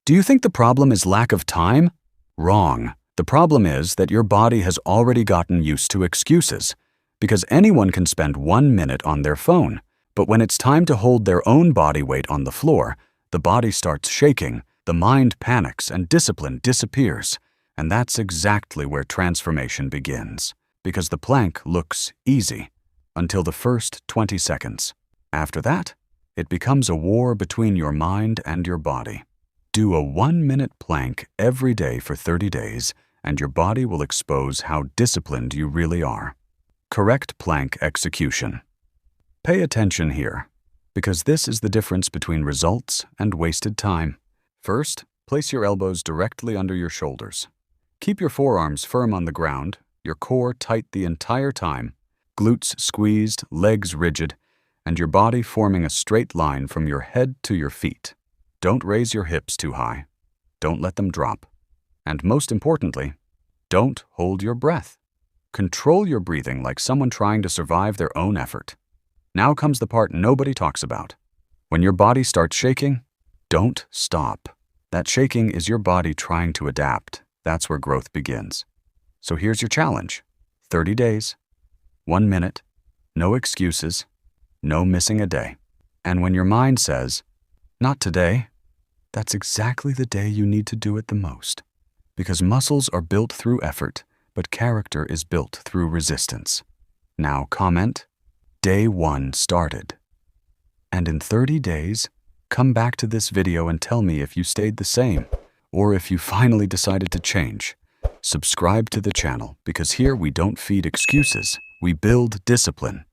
Do you think the problem is lack of time? Wrong. The problem is that your body has already gotten used to excuses, because anyone can spend 1 minute on their phone, but when it's time to hold their own body weight on the floor, the body starts shaking, the mind panics, and discipline disappears. And that's exactly where transformation begins, because the plank looks easy until the first 20 seconds. After that, it becomes a war between your mind and your body. Do a 1-minute plank every day for 30 days, and your body will expose how disciplined you really are. Correct plank execution. Pay attention here, because this is the difference between results and wasted time. First, place your elbows directly under your shoulders. Keep your forearms firm on the ground, your core tight the entire time, glutes squeezed, legs rigid, and your body forming a straight line from your head to your feet. Don't raise your hips too high. Don't let them drop. And most importantly, don't hold your breath. Control your breathing like someone trying to survive their own effort. Now comes the part nobody talks about. When your body starts shaking, don't stop. That shaking is your body trying to adapt. That's where growth begins. So here's your challenge. 30 days, 1 minute, no excuses, no missing a day. And when your mind says, "Not today," that's exactly the day you need to do it the most. Because muscles are built through effort, but character is built through resistance. Now comment, "Day 1 started." And in 30 days, come back to this video and tell me if you stayed the same, or if you finally decided to change. Subscribe to the channel, because here we don't feed excuses, we build discipline.